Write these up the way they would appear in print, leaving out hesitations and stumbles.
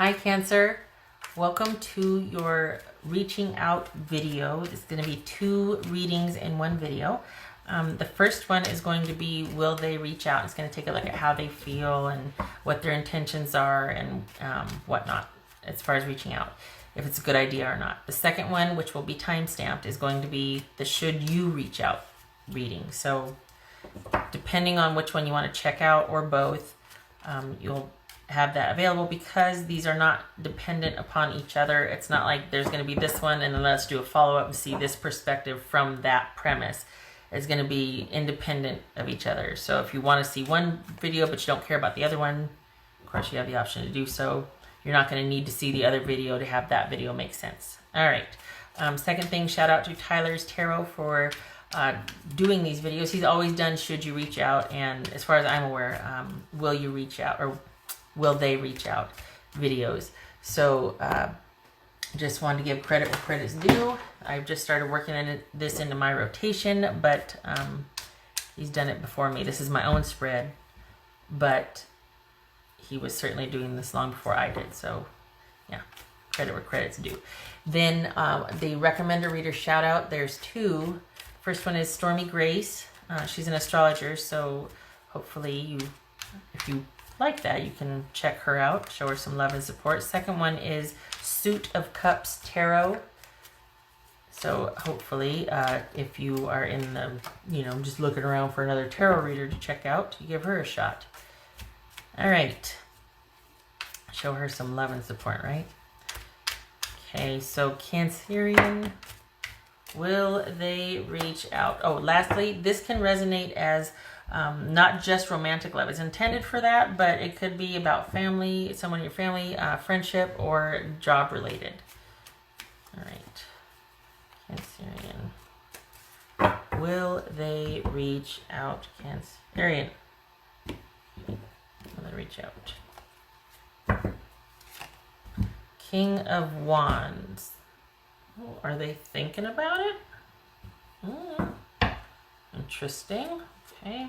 Hi Cancer, welcome to your reaching out video. It's going to be 2 readings in one video. The first one is going to be, will they reach out? It's going to take a look at how they feel and what their intentions are and whatnot as far as reaching out, if it's a good idea or not. The second one, which will be time stamped, is going to be the should you reach out reading. So depending on which one you want to check out or both, you'll have that available because these are not dependent upon each other. It's not like there's going to be this one and then let's do a follow-up and see this perspective from that premise. It's going to be independent of each other. So if you want to see one video but you don't care about the other one, of course you have the option to do so. You're not going to need to see the other video to have that video make sense. All right. Second thing, shout out to Tyler's Tarot for doing these videos. He's always done should you reach out, and as far as I'm aware, will you reach out or will they reach out videos. So just wanted to give credit where credit's due. I've just started working this into my rotation, but he's done it before me. This is my own spread, but he was certainly doing this long before I did. So yeah, credit where credit's due. Then the recommender reader shout out, there's 2. First one is Stormy Grace. She's an astrologer, so hopefully if you like that, you can check her out, show her some love and support. Second one is Suit of Cups Tarot. So hopefully if you are in the, just looking around for another tarot reader to check out, you give her a shot. All right. Show her some love and support, right? Okay, so Cancerian, will they reach out? Oh, lastly, this can resonate as not just romantic love. It's intended for that, but it could be about family, someone in your family, friendship, or job related. All right. Cancerian. Will they reach out? Cancerian. Will they reach out? King of Wands. Oh, are they thinking about it? Interesting. Okay.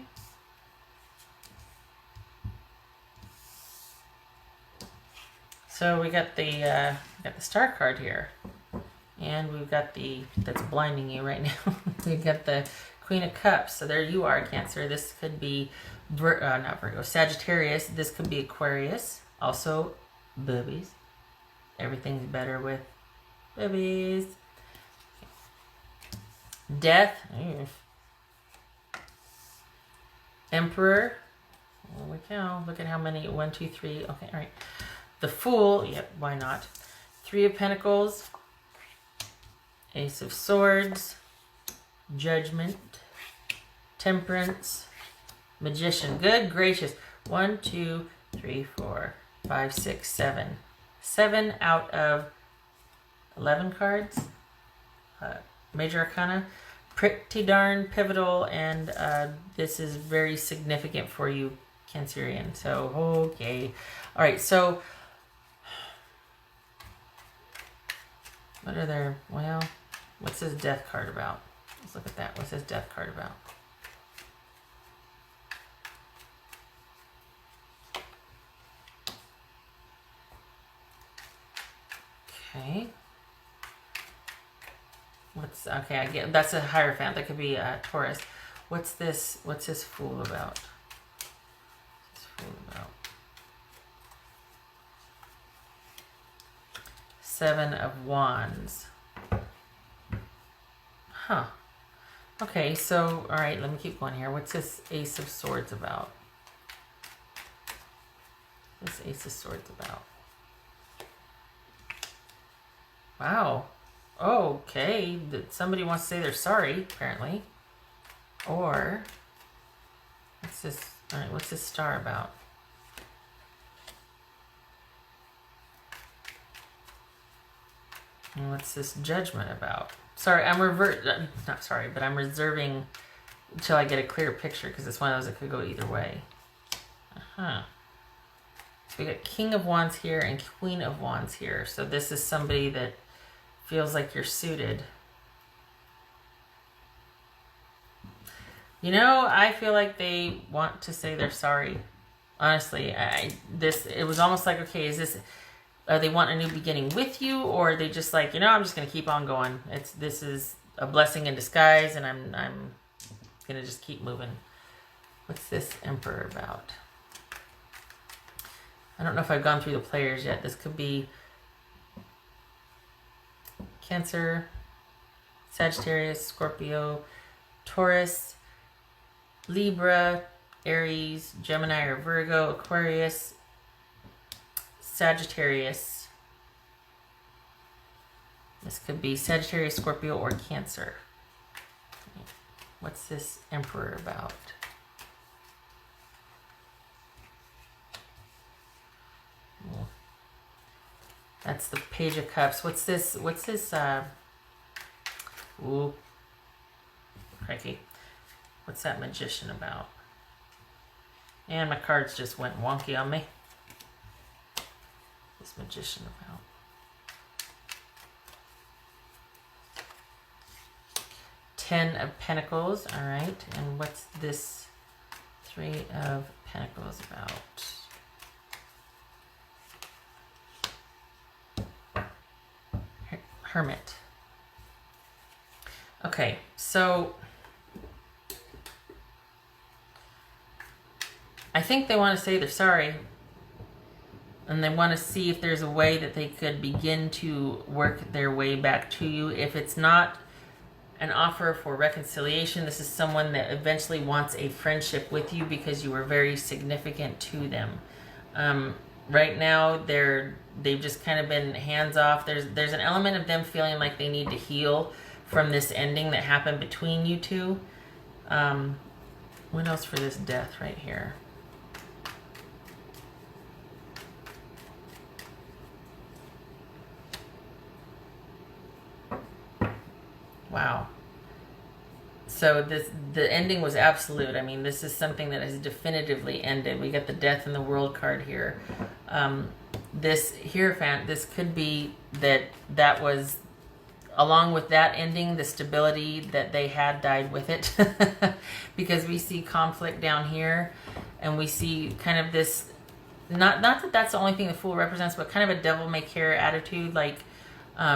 So we got the star card here, and we've got that's blinding you right now. We've got the Queen of Cups. So there you are, Cancer. This could be not Virgo, Sagittarius. This could be Aquarius. Also, boobies. Everything's better with boobies. Death. Emperor. Holy cow. Look at how many. 1, 2, 3. Okay, all right. The Fool. Yep, why not? 3 of Pentacles. Ace of Swords. Judgment. Temperance. Magician. Good gracious. 1, 2, 3, 4, 5, 6, 7. 7 out of 11 cards. Major Arcana. Pretty darn pivotal, and this is very significant for you, Cancerian. So, okay. All right, so what are their, well, what's this death card about? Let's look at that. What's this death card about? Okay. Okay, I get that's a Hierophant. That could be a Taurus. What's this Fool about? What's this Fool about? 7 of Wands. Huh. Okay, so all right, let me keep going here. What's this Ace of Swords about? What's this Ace of Swords about? Wow. Okay, somebody wants to say they're sorry, apparently. Or, what's this? All right, what's this star about? And what's this Judgment about? Sorry, I'm reserving until I get a clear picture because it's one of those that could go either way. So we got King of Wands here and Queen of Wands here. So this is somebody that feels like you're suited. I feel like they want to say they're sorry. Honestly, it was almost like, okay, is this Are they want a new beginning with you, or are they just like, I'm just going to keep on going. This is a blessing in disguise, and I'm going to just keep moving. What's this Emperor about? I don't know if I've gone through the players yet. This could be Cancer, Sagittarius, Scorpio, Taurus, Libra, Aries, Gemini or Virgo, Aquarius, Sagittarius. This could be Sagittarius, Scorpio, or Cancer. What's this Emperor about? That's the Page of Cups. What's this? Ooh. Crikey. What's that Magician about? And my cards just went wonky on me. What's this Magician about? Ten of Pentacles. All right. And what's this Three of Pentacles about? Hermit. Okay, so I think they want to say they're sorry, and they want to see if there's a way that they could begin to work their way back to you. If it's not an offer for reconciliation, this is someone that eventually wants a friendship with you because you were very significant to them. Right now, they've just kind of been hands off. There's an element of them feeling like they need to heal from this ending that happened between you two. What else for this Death right here? Wow. So the ending was absolute. I mean, this is something that has definitively ended. We got the Death in the World card here. This Hierophant, this could be that was, along with that ending, the stability that they had died with it. Because we see conflict down here, and we see kind of this, not that that's the only thing the Fool represents, but kind of a devil-may-care attitude, like,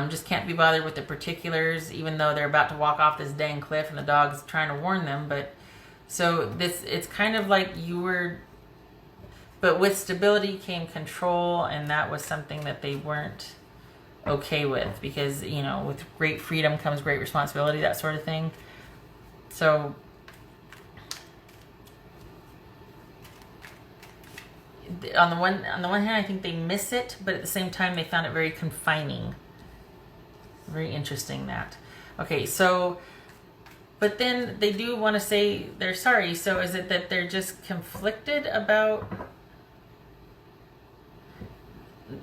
just can't be bothered with the particulars, even though they're about to walk off this dang cliff and the dog's trying to warn them. But so it's kind of like you were, but with stability came control, and that was something that they weren't okay with, because, with great freedom comes great responsibility, that sort of thing. So on the one hand, I think they miss it, but at the same time, they found it very confining. Very interesting that. Okay, so, but then they do want to say they're sorry. So is it that they're just conflicted about?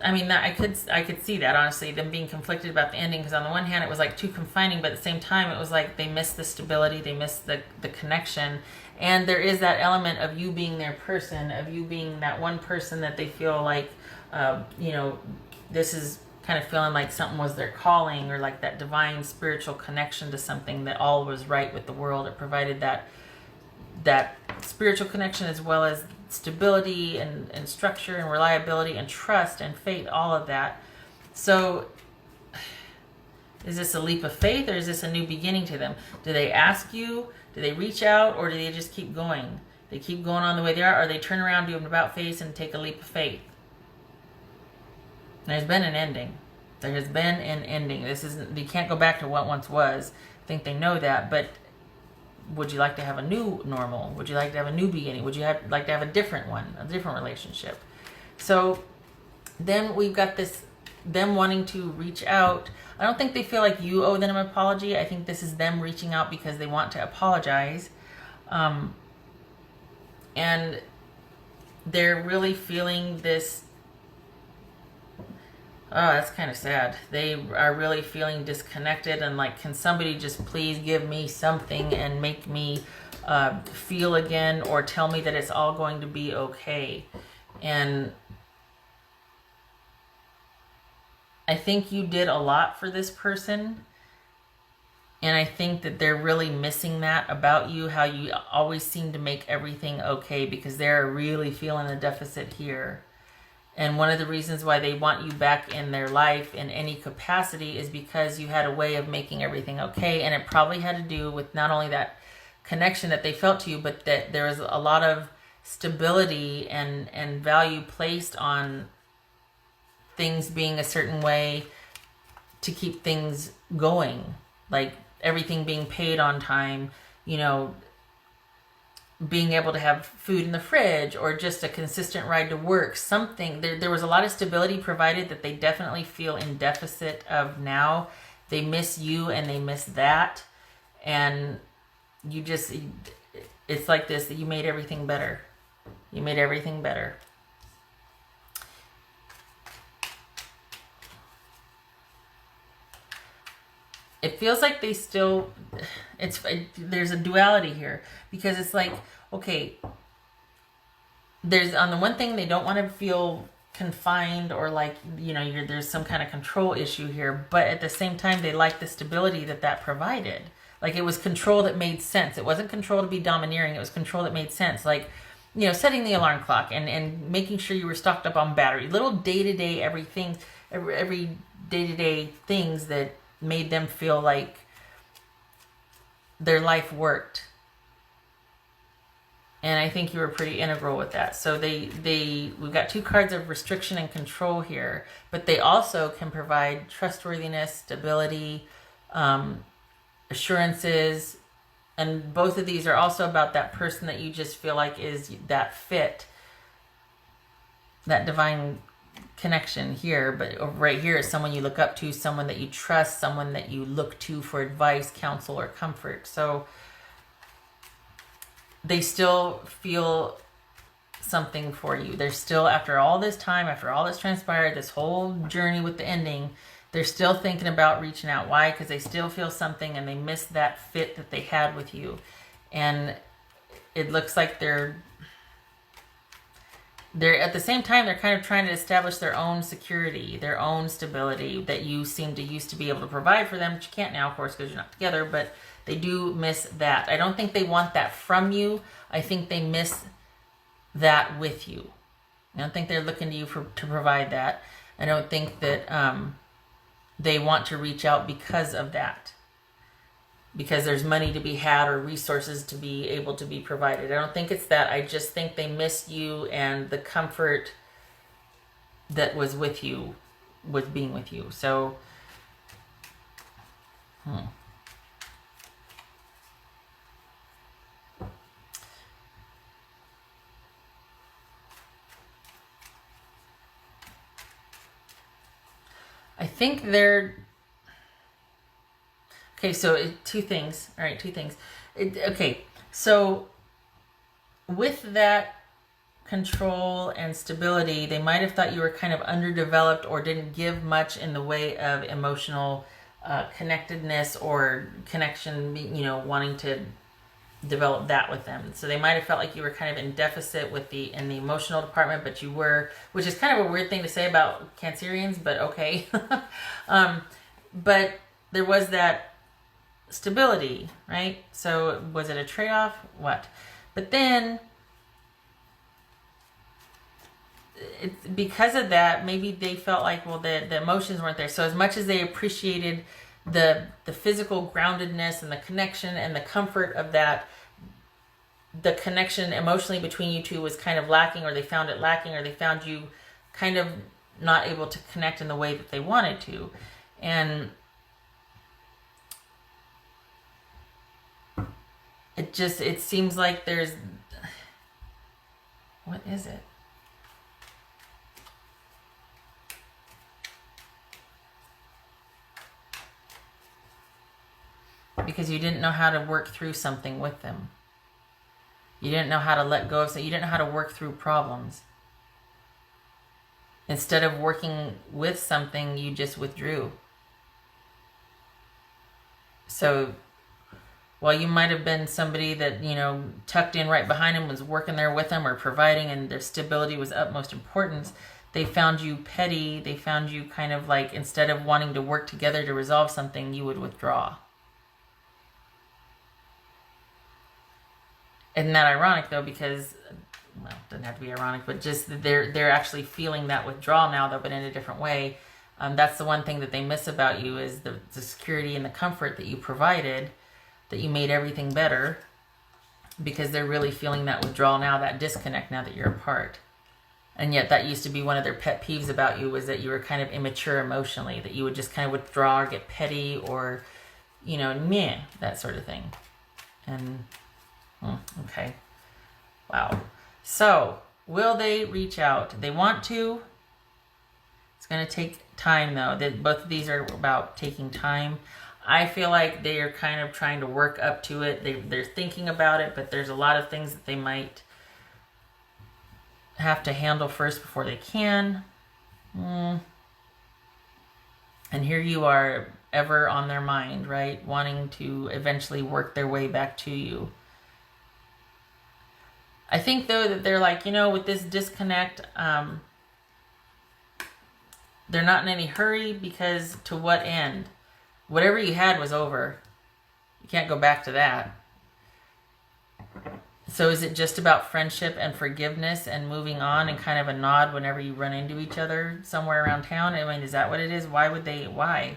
I mean, I could see that, honestly, them being conflicted about the ending, because on the one hand it was like too confining, but at the same time it was like they missed the stability, they missed the connection, and there is that element of you being their person, of you being that one person that they feel like, this is kind of feeling like something was their calling, or like that divine spiritual connection to something, that all was right with the world. It provided that spiritual connection, as well as stability and structure and reliability and trust and faith, all of that. So is this a leap of faith, or is this a new beginning to them? Do they ask you? Do they reach out, or do they just keep going? They keep going on the way they are, or they turn around, do an about face, and take a leap of faith? There's been an ending. There has been an ending. This isn't, you can't go back to what once was. I think they know that, but would you like to have a new normal? Would you like to have a new beginning? Would you like to have a different one, a different relationship? So then we've got this, them wanting to reach out. I don't think they feel like you owe them an apology. I think this is them reaching out because they want to apologize. And they're really feeling this. Oh, that's kind of sad. They are really feeling disconnected, and like, can somebody just please give me something and make me feel again, or tell me that it's all going to be okay? And I think you did a lot for this person, and I think that they're really missing that about you, how you always seem to make everything okay, because they're really feeling the deficit here. And one of the reasons why they want you back in their life in any capacity is because you had a way of making everything okay. And it probably had to do with not only that connection that they felt to you, but that there was a lot of stability and value placed on things being a certain way to keep things going. Like everything being paid on time, you know, being able to have food in the fridge, or just a consistent ride to work, something. There was a lot of stability provided that they definitely feel in deficit of now. They miss you and they miss that. And you just, it's like this, that you made everything better. You made everything better. It feels like they still, there's a duality here, because it's like, okay, there's, on the one thing, they don't want to feel confined or like, you know, there's some kind of control issue here, but at the same time, they like the stability that provided. Like it was control that made sense. It wasn't control to be domineering. It was control that made sense. Like, you know, setting the alarm clock and making sure you were stocked up on battery, little day-to-day everything, every day-to-day things that made them feel like their life worked. And I think you were pretty integral with that. So we've got two cards of restriction and control here, but they also can provide trustworthiness, stability, assurances. And both of these are also about that person that you just feel like is that fit, that divine connection here. But right here is someone you look up to, someone that you trust, someone that you look to for advice, counsel, or comfort. So they still feel something for you. They're still, after all this time, after all this transpired, this whole journey with the ending, they're still thinking about reaching out. Why? Because they still feel something and they miss that fit that they had with you. And it looks like they're at the same time, they're kind of trying to establish their own security, their own stability that you seem to used to be able to provide for them, but you can't now, of course, because you're not together. But they do miss that. I don't think they want that from you. I think they miss that with you. I don't think they're looking to you to provide that. I don't think that they want to reach out because of that, because there's money to be had or resources to be able to be provided. I don't think it's that. I just think they miss you and the comfort that was with you, with being with you. So, I think they're... Okay, so two things. All right, two things. Okay, so with that control and stability, they might have thought you were kind of underdeveloped or didn't give much in the way of emotional connectedness or connection, you know, wanting to develop that with them. So they might have felt like you were kind of in deficit in the emotional department, but you were, which is kind of a weird thing to say about Cancerians, but okay. But there was that stability, right? So was it a trade-off? What? But then because of that, maybe they felt like, well, the emotions weren't there. So as much as they appreciated the physical groundedness and the connection and the comfort of that, the connection emotionally between you two was kind of lacking, or they found it lacking, or they found you kind of not able to connect in the way that they wanted to. And it seems like there's, what is it? Because you didn't know how to work through something with them. You didn't know how to let go of something. You didn't know how to work through problems. Instead of working with something, you just withdrew. So while you might have been somebody that, you know, tucked in right behind him, was working there with him or providing, and their stability was utmost importance, they found you petty. They found you kind of like, instead of wanting to work together to resolve something, you would withdraw. Isn't that ironic, though? Because well, doesn't have to be ironic, but just that they're actually feeling that withdrawal now, though, but in a different way. That's the one thing that they miss about you is the security and the comfort that you provided, that you made everything better, because they're really feeling that withdrawal now, that disconnect now that you're apart. And yet that used to be one of their pet peeves about you, was that you were kind of immature emotionally, that you would just kind of withdraw or get petty or, you know, meh, that sort of thing. And, okay. Wow. So, will they reach out? They want to. It's going to take time, though. Both of these are about taking time. I feel like they are kind of trying to work up to it. They're thinking about it, but there's a lot of things that they might have to handle first before they can. And here you are, ever on their mind, right? Wanting to eventually work their way back to you. I think, though, that they're like, you know, with this disconnect, they're not in any hurry, because to what end? Whatever you had was over. You can't go back to that. So is it just about friendship and forgiveness and moving on and kind of a nod whenever you run into each other somewhere around town? I mean, is that what it is? Why would they? Why?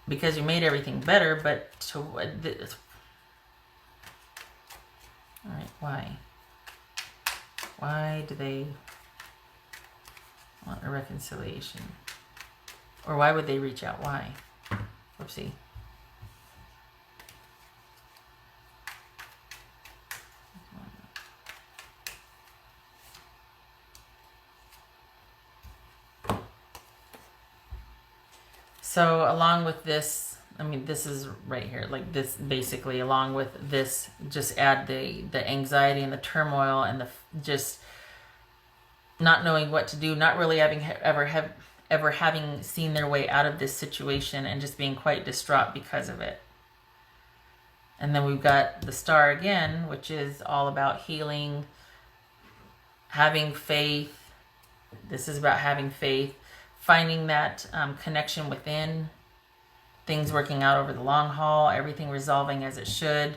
Because you made everything better, but to what? All right, why? Why do they want a reconciliation? Or why would they reach out? Why? Whoopsie. So along with this, I mean, this is right here, like this, basically, along with this, just add the anxiety and the turmoil and the just not knowing what to do, not really having ever having seen their way out of this situation, and just being quite distraught because of it. And then we've got the star again, which is all about healing, having faith. This is about having faith, finding that connection within, things working out over the long haul, everything resolving as it should,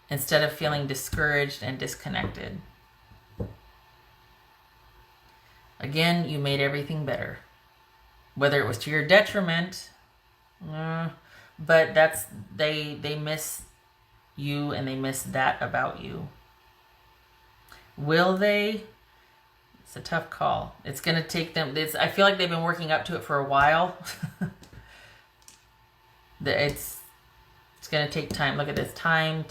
instead of feeling discouraged and disconnected. Again, you made everything better. Whether it was to your detriment, but that's, they miss you, and they miss that about you. Will they? It's a tough call. It's going to take them, I feel like they've been working up to it for a while. It's going to take time. Look at this. Time.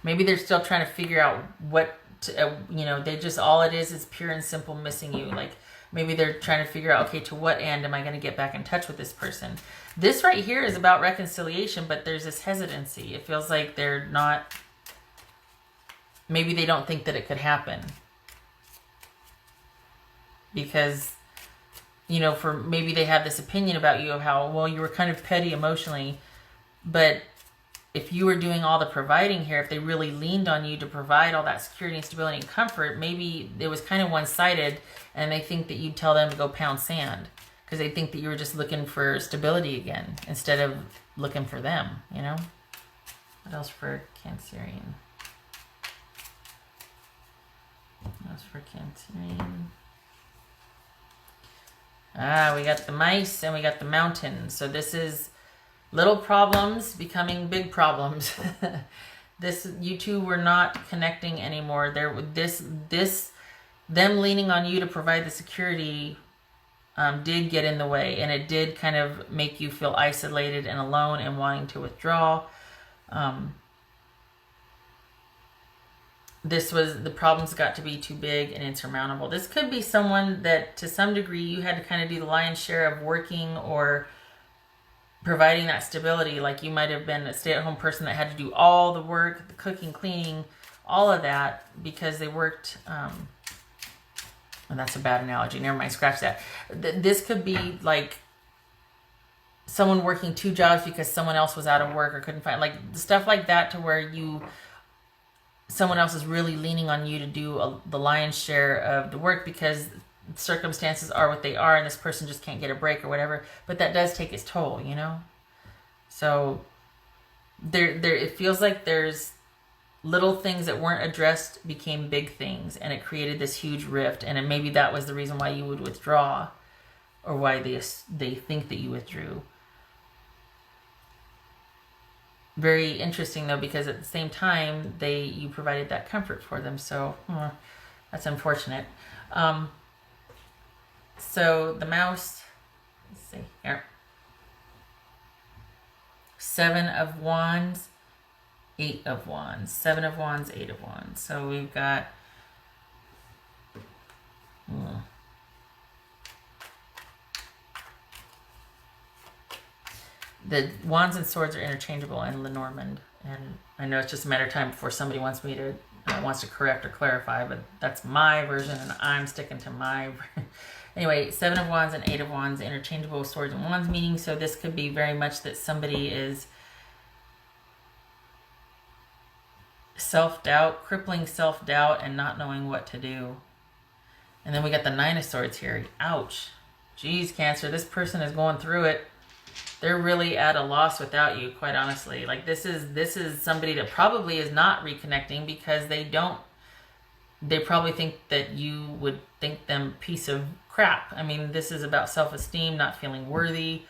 Maybe they're still trying to figure out what to, they just, all it is pure and simple missing you. Like, maybe they're trying to figure out, okay, to what end am I going to get back in touch with this person? This right here is about reconciliation, but there's this hesitancy. It feels like they're not, maybe they don't think that it could happen. Because, for maybe they have this opinion about you of how, well, you were kind of petty emotionally, but if you were doing all the providing here, if they really leaned on you to provide all that security and stability and comfort, maybe it was kind of one-sided, and they think that you'd tell them to go pound sand because they think that you were just looking for stability again instead of looking for them, What else for Cancerian? What else for Cancerian? We got the mice and we got the mountain. So this is little problems becoming big problems. You two were not connecting anymore. Them leaning on you to provide the security did get in the way, and it did kind of make you feel isolated and alone and wanting to withdraw. The problems got to be too big and insurmountable. This could be someone that to some degree you had to kind of do the lion's share of working or providing that stability. Like, you might have been a stay-at-home person that had to do all the work, the cooking, cleaning, all of that, because they worked, and that's a bad analogy, never mind, scratch that. This could be like someone working 2 jobs because someone else was out of work or couldn't find, like stuff like that, to where someone else is really leaning on you to do the lion's share of the work because circumstances are what they are and this person just can't get a break or whatever. But that does take its toll, So it feels like there's little things that weren't addressed became big things, and it created this huge rift, and maybe that was the reason why you would withdraw, or why they think that you withdrew. Very interesting though, because at the same time you provided that comfort for them, so that's unfortunate. So the mouse, let's see here, 7 of Wands, 8 of Wands, 7 of Wands, 8 of Wands. So we've got the Wands and Swords are interchangeable in Lenormand, and I know it's just a matter of time before somebody wants to correct or clarify, but that's my version, and I'm sticking to my. Anyway, 7 of Wands and 8 of Wands, interchangeable with Swords and Wands meaning. So this could be very much that somebody is self-doubt, crippling self-doubt, and not knowing what to do. And then we got the 9 of Swords here. Ouch. Geez, Cancer, this person is going through it. They're really at a loss without you, quite honestly. Like this is somebody that probably is not reconnecting because they probably think that you would think them a piece of crap. I mean, this is about self-esteem, not feeling worthy,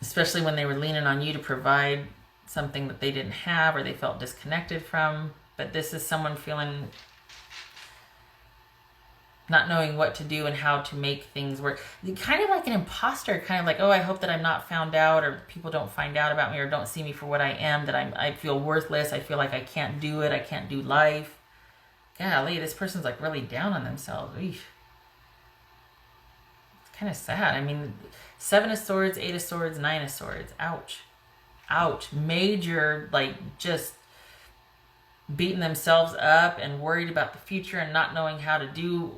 especially when they were leaning on you to provide something that they didn't have or they felt disconnected from. But this is someone feeling, not knowing what to do and how to make things work. Kind of like an imposter, kind of like, oh, I hope that I'm not found out, or people don't find out about me, or don't see me for what I am, that I feel worthless, I feel like I can't do it, I can't do life. Golly, this person's like really down on themselves. Eesh. It's kind of sad. I mean, 7 of Swords, 8 of Swords, 9 of Swords. Ouch. Ouch. Major, like, just beating themselves up and worried about the future and not knowing how to do,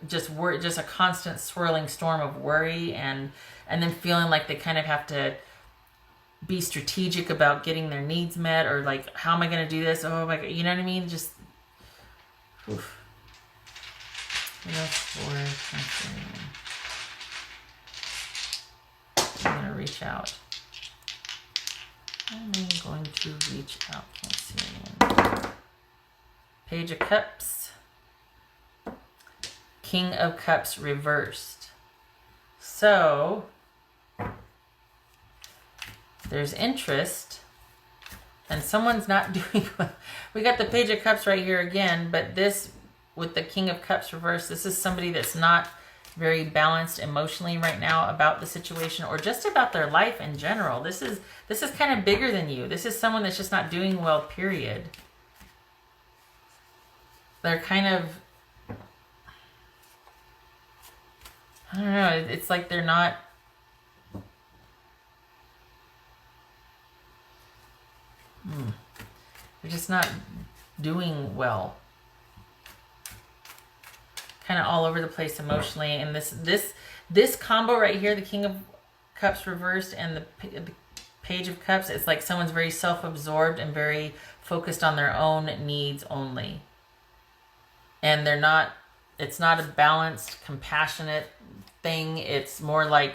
just a constant swirling storm of worry, and then feeling like they kind of have to be strategic about getting their needs met, or like, how am I going to do this? Oh my God, you know what I mean? Just, oof. I'm going to reach out. I'm going to reach out, Cancerian. Page of Cups, King of Cups reversed. So there's interest, and someone's not doing well. We got the Page of Cups right here again, but this, with the King of Cups reversed, this is somebody that's not very balanced emotionally right now about the situation, or just about their life in general. This is kind of bigger than you. This is someone that's just not doing well, period. They're kind of, I don't know, it's like they're not, they're just not doing well. Kind of all over the place emotionally. And this combo right here, the King of Cups reversed and the Page of Cups, it's like someone's very self-absorbed and very focused on their own needs only. And it's not a balanced, compassionate thing. It's more like,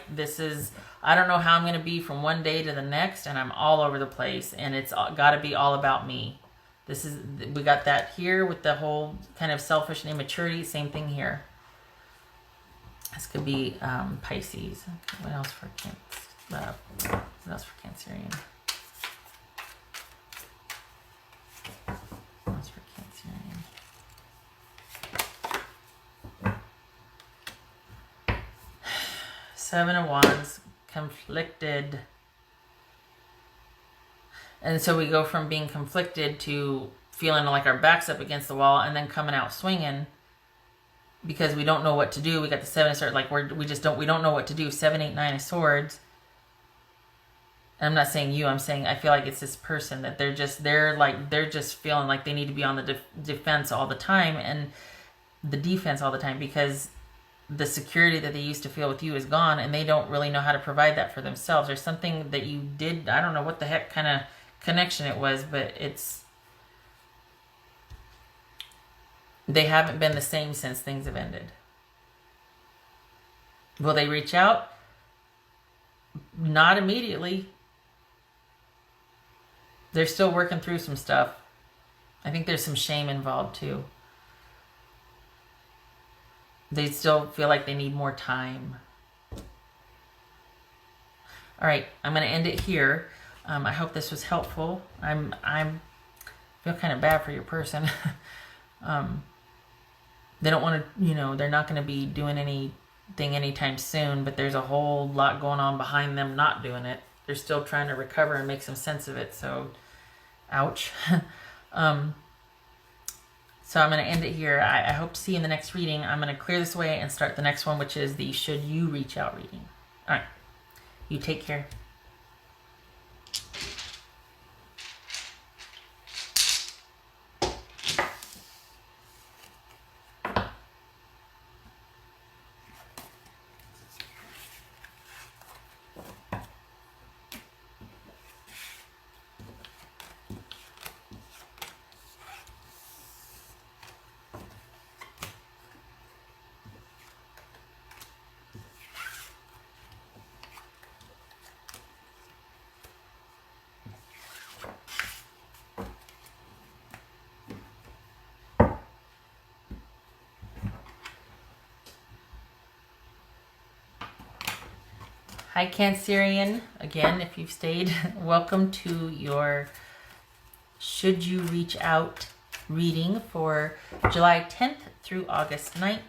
I don't know how I'm going to be from one day to the next, and I'm all over the place, and it's got to be all about me. We got that here with the whole kind of selfish and immaturity. Same thing here. This could be Pisces. Okay, what else for Cancerian? What else for Cancerian? Seven of Wands, conflicted. And so we go from being conflicted to feeling like our back's up against the wall, and then coming out swinging because we don't know what to do. We got the 7 of Swords, like we don't know what to do. 7, 8, 9 of Swords. And I'm not saying you, I'm saying I feel like it's this person that they're just feeling like they need to be on the defense all the time, and the defense all the time, because the security that they used to feel with you is gone, and they don't really know how to provide that for themselves. There's something that you did, I don't know what the heck kind of connection it was, but they haven't been the same since things have ended. Will they reach out? Not immediately. They're still working through some stuff. I think there's some shame involved too. They still feel like they need more time. All right, I'm going to end it here. I hope this was helpful. I feel kind of bad for your person. They don't want to, they're not going to be doing anything anytime soon, but there's a whole lot going on behind them not doing it. They're still trying to recover and make some sense of it, so ouch. So I'm going to end it here. I hope to see you in the next reading. I'm going to clear this away and start the next one, which is the Should You Reach Out reading. All right. You take care. Hi Cancerian, again, if you've stayed, welcome to your Should You Reach Out reading for July 10th through August 9th.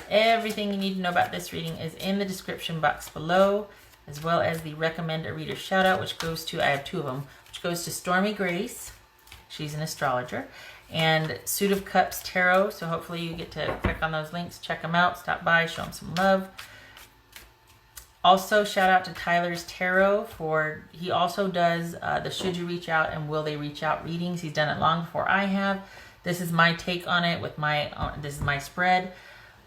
Everything you need to know about this reading is in the description box below, as well as the Recommend a Reader shout out, which goes to, I have two of them, which goes to Stormy Grace, she's an astrologer, and Suit of Cups Tarot, so hopefully you get to click on those links, check them out, stop by, show them some love. Also, shout out to Tyler's Tarot for, he also does the Should You Reach Out and Will They Reach Out readings. He's done it long before I have. This is my take on it with this is my spread.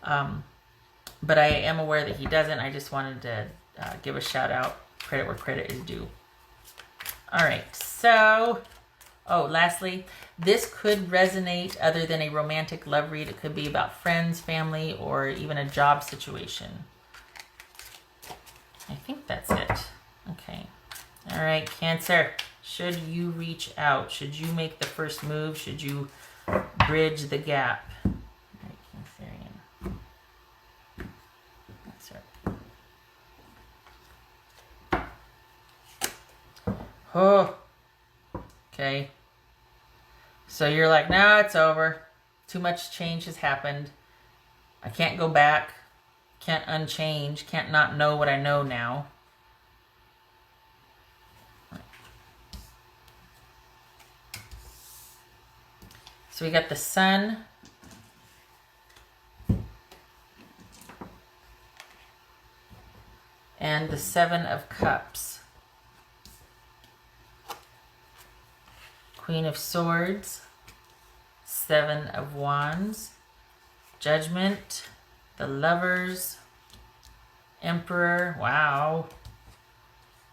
But I am aware that he doesn't. I just wanted to give a shout out, credit where credit is due. All right, so, lastly, this could resonate other than a romantic love read. It could be about friends, family, or even a job situation. I think that's it. Okay. All right, Cancer. Should you reach out? Should you make the first move? Should you bridge the gap? All right, Cancerian. That's right. Oh. Okay. So you're like, no, it's over. Too much change has happened. I can't go back. Can't unchange, can't not know what I know now. So we got the Sun. And the Seven of Cups. Queen of Swords. Seven of Wands. Judgment. The Lovers, Emperor, wow,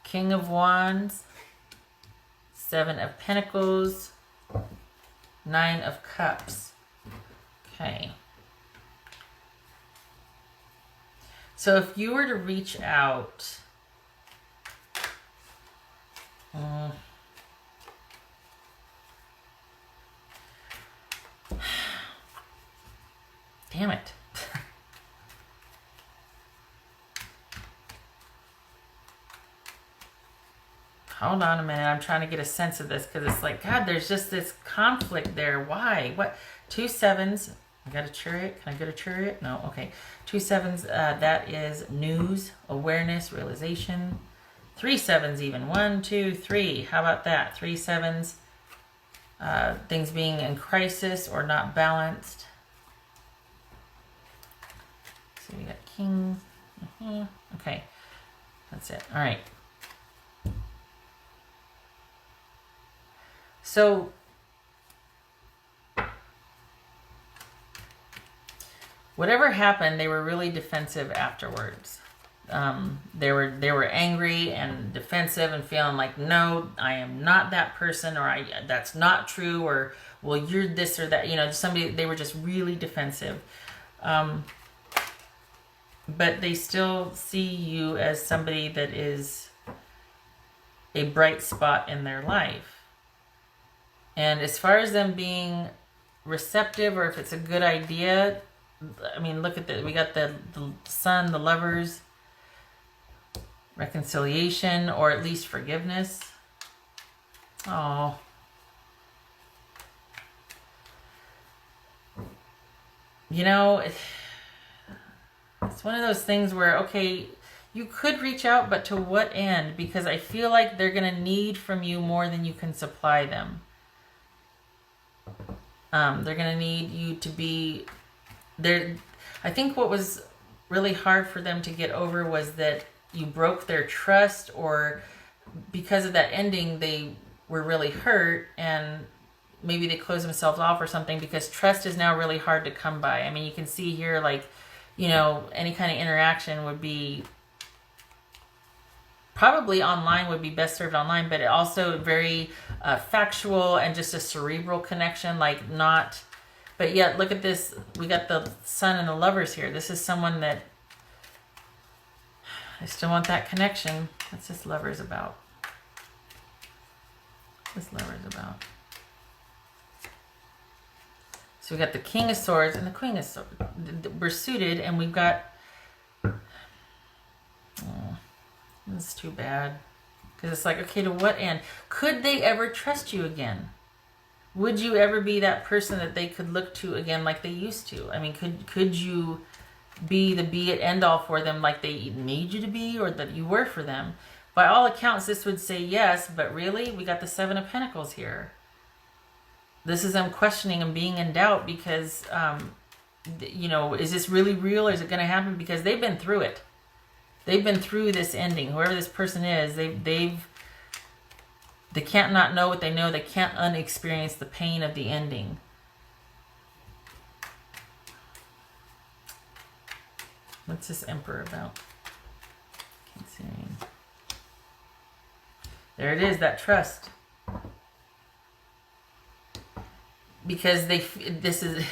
King of Wands, Seven of Pentacles, Nine of Cups. Okay. So if you were to reach out, damn it. Hold on a minute. I'm trying to get a sense of this because it's like, God, there's just this conflict there. Why? What? 2 sevens. I got a chariot. Can I get a chariot? No. Okay. 2 sevens. That is news, awareness, realization. 3 sevens even. 1, 2, 3. How about that? 3 sevens. Things being in crisis or not balanced. So we got King. Okay. That's it. All right. So, whatever happened, they were really defensive afterwards. They were angry and defensive and feeling like, no, I am not that person, or that's not true, or well, you're this or that. They were just really defensive. But they still see you as somebody that is a bright spot in their life. And as far as them being receptive or if it's a good idea, I mean, look at we got the Sun, the Lovers, reconciliation, or at least forgiveness. Oh. You know, it's one of those things where, okay, you could reach out, but to what end? Because I feel like they're going to need from you more than you can supply them. They're going to need you to be there. I think what was really hard for them to get over was that you broke their trust, or because of that ending, they were really hurt and maybe they closed themselves off or something, because trust is now really hard to come by. I mean, you can see here, like, you know, any kind of interaction would be probably online, would be best served online, but it also very factual and just a cerebral connection, like not, but yet look at this. We got the Sun and the Lovers here. This is someone that I still want that connection. What's this Lovers about? What's this Lovers about? So we got the King of Swords and the Queen of Swords. We're suited, and we've got... Oh, this is too bad. Because it's like, okay, to what end? Could they ever trust you again? Would you ever be that person that they could look to again like they used to? I mean, could you be the be-it, end-all for them like they need you to be, or that you were for them? By all accounts, this would say yes, but really, we got the Seven of Pentacles here. This is them questioning and being in doubt because, you know, is this really real? Is it going to happen? Because they've been through it. They've been through this ending. Whoever this person is, they can't not know what they know. They can't unexperience the pain of the ending. What's this Emperor about? Can't see anything. There it is, that trust. Because this is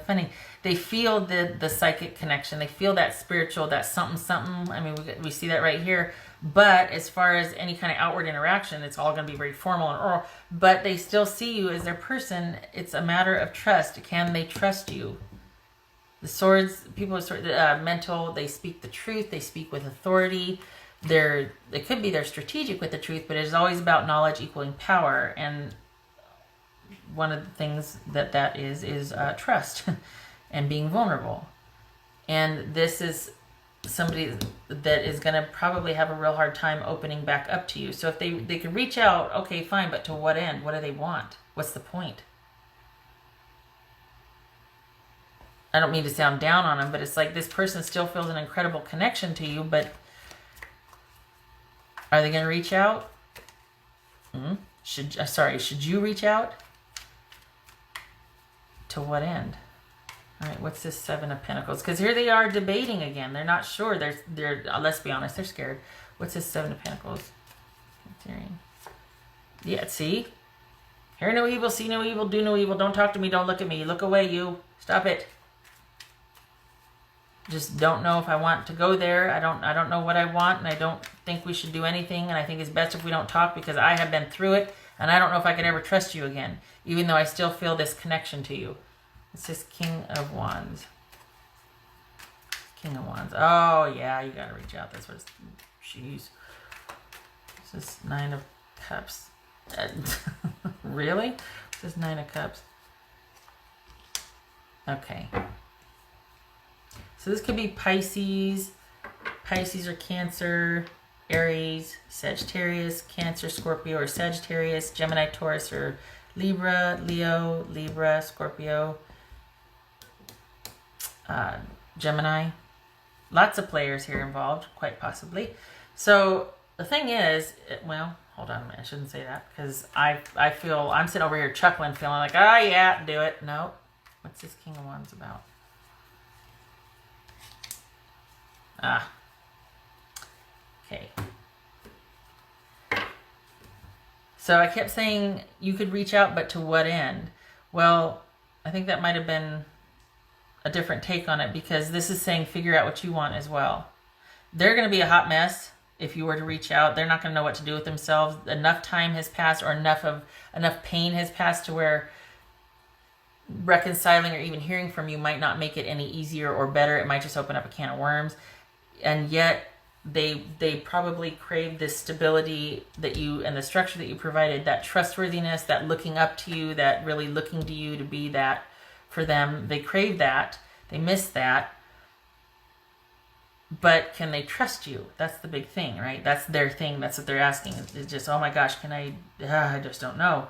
funny. They feel the psychic connection. They feel that spiritual, that something. I mean, we see that right here. But as far as any kind of outward interaction, it's all going to be very formal and oral. But they still see you as their person. It's a matter of trust. Can they trust you? The Swords, people with mental, they speak the truth. They speak with authority. It could be they're strategic with the truth, but it's always about knowledge equaling power. And one of the things that is trust and being vulnerable. And this is somebody that is going to probably have a real hard time opening back up to you. So if they can reach out, okay, fine, but to what end? What do they want? What's the point? I don't mean to sound down on them, but it's like this person still feels an incredible connection to you, but are they going to reach out? Should you reach out? To what end? All right, what's this Seven of Pentacles? Because here they are debating again. They're not sure. They're let's be honest, they're scared. What's this Seven of Pentacles? Yeah, see? Hear no evil, see no evil, do no evil. Don't talk to me, don't look at me. Look away, you. Stop it. Just don't know if I want to go there. I don't know what I want, and I don't think we should do anything, and I think it's best if we don't talk because I have been through it, and I don't know if I could ever trust you again, even though I still feel this connection to you. It's this King of Wands. King of Wands. Oh, yeah, you got to reach out. That's what it's... Jeez. This is Nine of Cups. Really? This is Nine of Cups. Okay. So this could be Pisces. Pisces or Cancer, Aries, Sagittarius, Cancer, Scorpio, or Sagittarius, Gemini, Taurus, or Libra, Leo, Libra, Scorpio, Gemini. Lots of players here involved, quite possibly. So the thing is, well, hold on a minute. I shouldn't say that because I feel, I'm sitting over here chuckling, feeling like, oh yeah, do it. No. What's this King of Wands about? Okay. So I kept saying you could reach out, but to what end? Well, I think that might have been a different take on it because this is saying figure out what you want as well. They're going to be a hot mess if you were to reach out. They're not going to know what to do with themselves. Enough time has passed, or enough pain has passed to where reconciling or even hearing from you might not make it any easier or better. It might just open up a can of worms. And yet they probably crave this stability that you, and the structure that you provided, that trustworthiness, that looking up to you, that really looking to you to be that for them. They crave that. They miss that. But can they trust you? That's the big thing, right? That's their thing. That's what they're asking. It's just, oh my gosh, can I just don't know.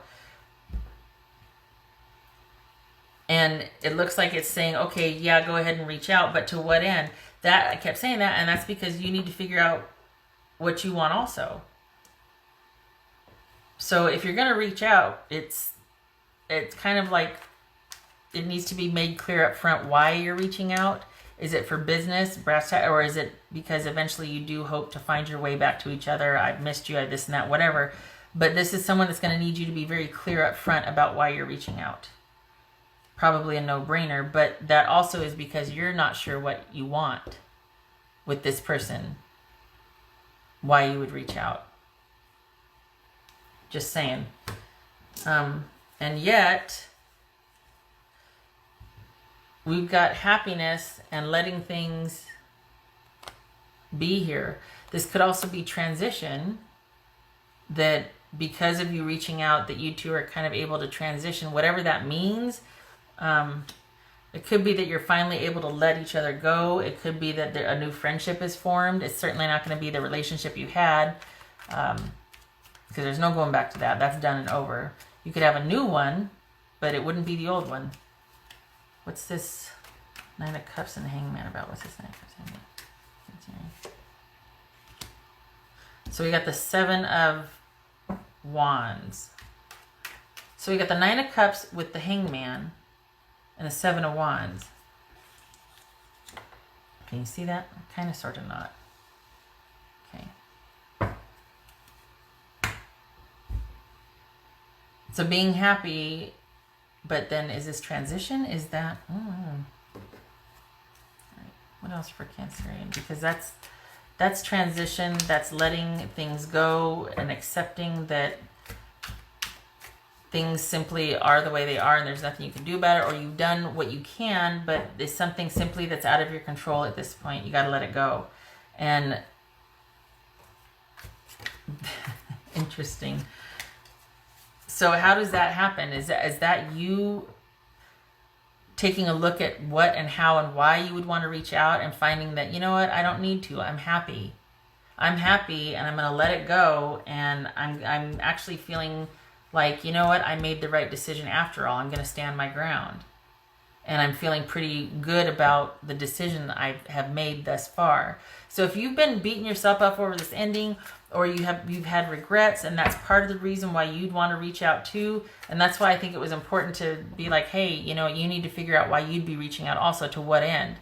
And it looks like it's saying, okay, yeah, go ahead and reach out, but to what end? That I kept saying that, and that's because you need to figure out what you want also. So if you're going to reach out, it's kind of like it needs to be made clear up front why you're reaching out. Is it for business, or is it because eventually you do hope to find your way back to each other? I've missed you, I this and that, whatever. But this is someone that's going to need you to be very clear up front about why you're reaching out. Probably a no-brainer, but that also is because you're not sure what you want with this person, why you would reach out. Just saying. And yet, we've got happiness and letting things be here. This could also be transition, that because of you reaching out, that you two are kind of able to transition, whatever that means. It could be that you're finally able to let each other go. It could be that a new friendship is formed. It's certainly not going to be the relationship you had, because there's no going back to that. That's done and over. You could have a new one, but it wouldn't be the old one. What's this Nine of Cups and Hangman about? What's this Nine of Cups and Hangman? So we got the Seven of Wands. So we got the Nine of Cups with the Hangman and the Seven of Wands. Can you see that? Kind of, sort of not. Okay. So being happy, but then is this transition? Is that... All right. What else for Cancerian? Because that's transition. That's letting things go and accepting that things simply are the way they are and there's nothing you can do about it, or you've done what you can, but there's something simply that's out of your control at this point. You got to let it go. And interesting. So how does that happen? Is that you taking a look at what and how and why you would want to reach out and finding that, you know what, I don't need to. I'm happy. I'm happy and I'm going to let it go, and I'm actually feeling like, you know what, I made the right decision after all. I'm going to stand my ground. And I'm feeling pretty good about the decision I have made thus far. So if you've been beating yourself up over this ending, or you've had regrets, and that's part of the reason why you'd want to reach out too, and that's why I think it was important to be like, hey, you know, you need to figure out why you'd be reaching out also, to what end.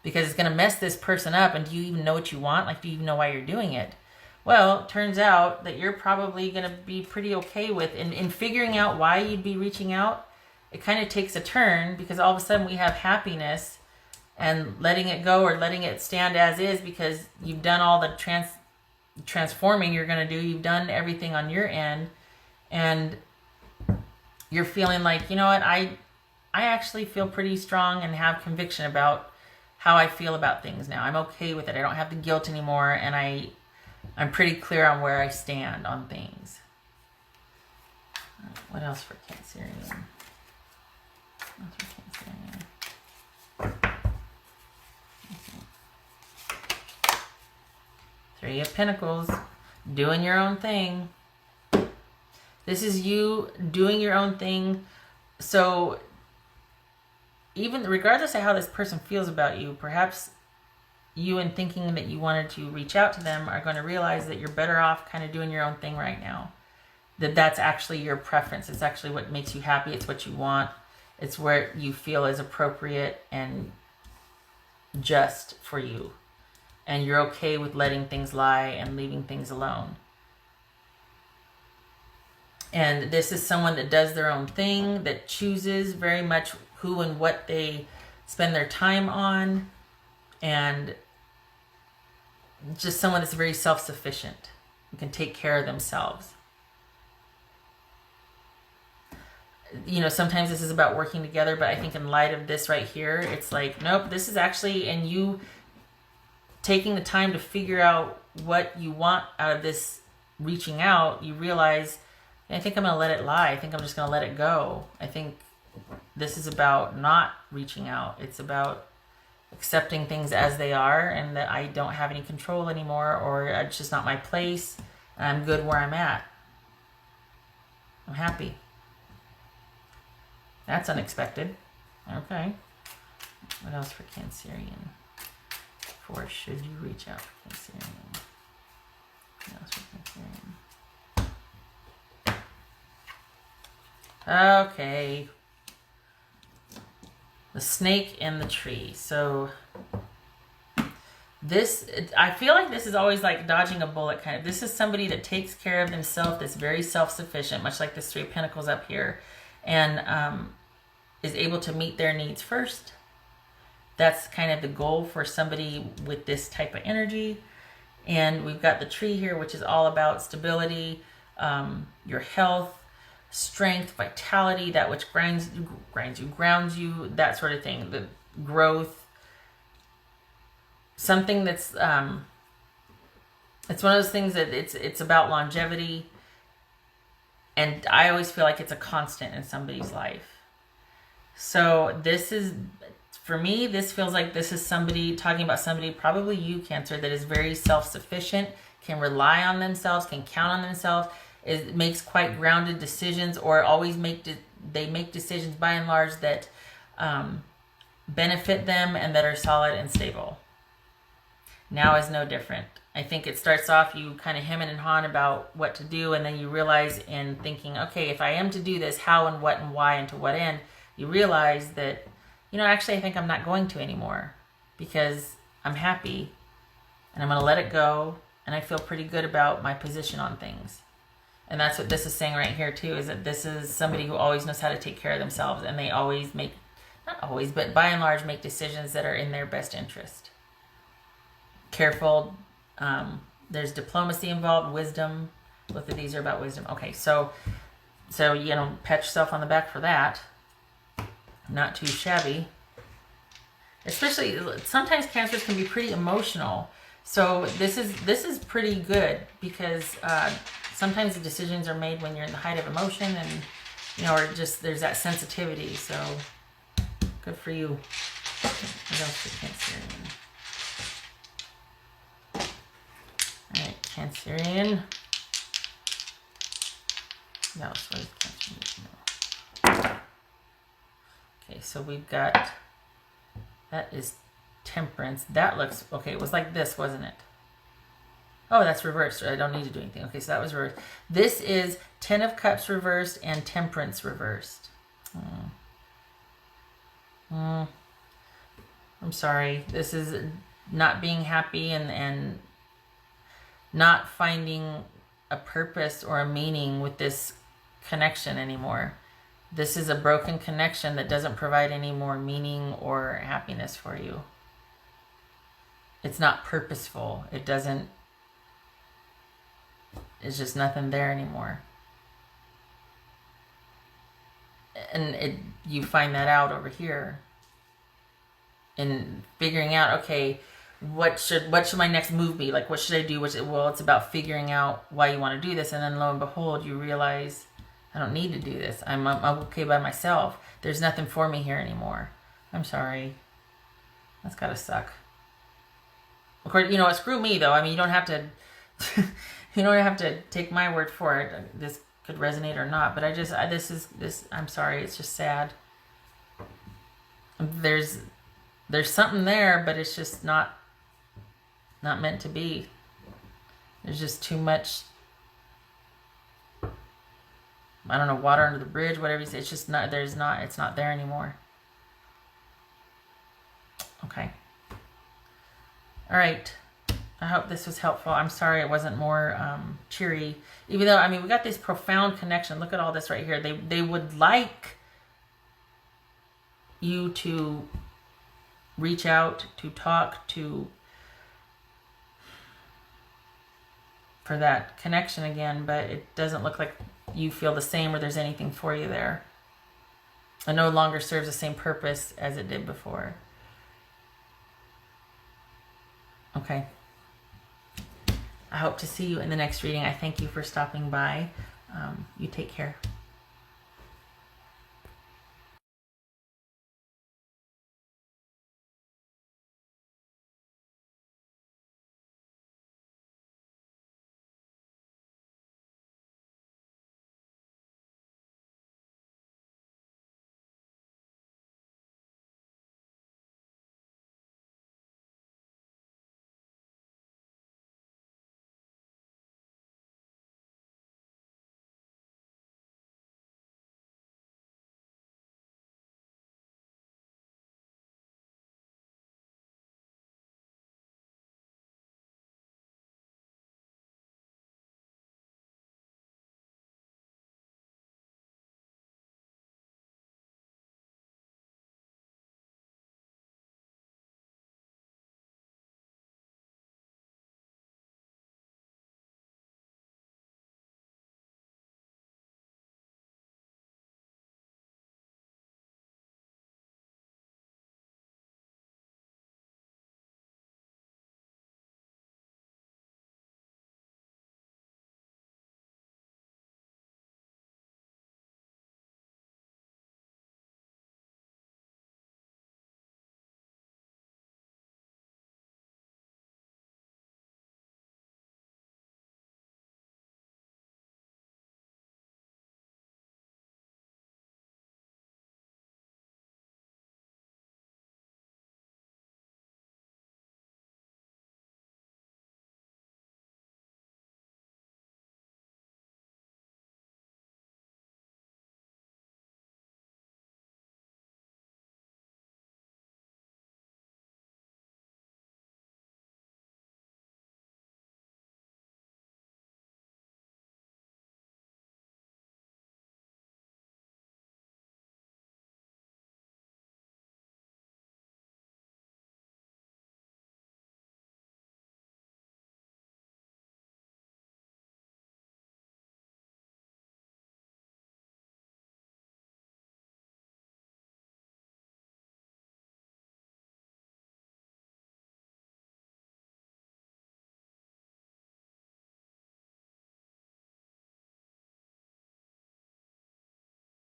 Because it's going to mess this person up, and do you even know what you want? Like, do you even know why you're doing it? Well, it turns out that you're probably going to be pretty okay with, in figuring out why you'd be reaching out. It kind of takes a turn, because all of a sudden we have happiness and letting it go, or letting it stand as is, because you've done all the transforming you're going to do. You've done everything on your end, and you're feeling like, you know what, I actually feel pretty strong and have conviction about how I feel about things now. I'm okay with it. I don't have the guilt anymore, and I'm pretty clear on where I stand on things. What else for Cancerian? Three of Pentacles, doing your own thing. This is you doing your own thing. So even regardless of how this person feels about you, perhaps you, in thinking that you wanted to reach out to them, are going to realize that you're better off kind of doing your own thing right now. That's actually your preference. It's actually what makes you happy. It's what you want. It's where you feel is appropriate and just for you. And you're okay with letting things lie and leaving things alone. And this is someone that does their own thing, that chooses very much who and what they spend their time on. And just someone that's very self-sufficient, who can take care of themselves. You know, sometimes this is about working together, but I think in light of this right here, it's like, nope, this is actually, and you taking the time to figure out what you want out of this reaching out, you realize, I think I'm going to let it lie. I think I'm just going to let it go. I think this is about not reaching out. It's about accepting things as they are, and that I don't have any control anymore, or it's just not my place, and I'm good where I'm at. I'm happy. That's unexpected. Okay. What else for Cancerian? For should you reach out for Cancerian? What else for Cancerian? Okay. The snake and the tree. So this, I feel like this is always like dodging a bullet kind of. This is somebody that takes care of themselves, that's very self-sufficient, much like this Three of Pentacles up here, and is able to meet their needs first. That's kind of the goal for somebody with this type of energy. And we've got the tree here, which is all about stability, your health, strength, vitality, that which grounds you, that sort of thing, the growth. Something that's, it's one of those things that it's about longevity. And I always feel like it's a constant in somebody's life. So this is, for me, this feels like this is somebody, talking about somebody, probably you, Cancer, that is very self-sufficient, can rely on themselves, can count on themselves, makes quite grounded decisions, or always they make decisions by and large that benefit them and that are solid and stable. Now is no different. I think it starts off you kind of hemming and hawing about what to do, and then you realize in thinking, okay, if I am to do this, how and what and why and to what end, you realize that, you know, actually I think I'm not going to anymore, because I'm happy and I'm going to let it go, and I feel pretty good about my position on things. And that's what this is saying right here too, is that this is somebody who always knows how to take care of themselves, and they always make, not always, but by and large make decisions that are in their best interest. Careful. There's diplomacy involved, wisdom. Both of these are about wisdom. Okay, so you know, pat yourself on the back for that. Not too shabby. Especially, sometimes Cancers can be pretty emotional. So this is pretty good, because sometimes the decisions are made when you're in the height of emotion, and you know, or just there's that sensitivity. So good for you. What else for Cancerian? All right, Cancerian. What else? What does Cancer need to know? Okay, so we've got, that is Temperance. That looks, okay, it was like this, wasn't it? Oh, that's reversed. I don't need to do anything. Okay, so that was reversed. This is Ten of Cups reversed and Temperance reversed. I'm sorry. This is not being happy and not finding a purpose or a meaning with this connection anymore. This is a broken connection that doesn't provide any more meaning or happiness for you. It's not purposeful. It doesn't, it's just nothing there anymore. And you find that out over here in figuring out, okay, what should my next move be? Like, what should I do? Well, it's about figuring out why you want to do this, and then lo and behold, you realize, I don't need to do this. I'm okay by myself. There's nothing for me here anymore. I'm sorry. That's gotta suck. Of course, you know what? Screw me, though. I mean, you don't have to. You don't have to take my word for it. This could resonate or not, but this. I'm sorry. It's just sad. There's something there, but it's just not meant to be. There's just too much, I don't know, water under the bridge, whatever you say. It's just not, it's not there anymore. Okay. All right. I hope this was helpful. I'm sorry it wasn't more cheery. Even though, I mean, we got this profound connection. Look at all this right here. They would like you to reach out, to talk, to for that connection again, but it doesn't look like you feel the same or there's anything for you there. It no longer serves the same purpose as it did before. Okay. I hope to see you in the next reading. I thank you for stopping by. You take care.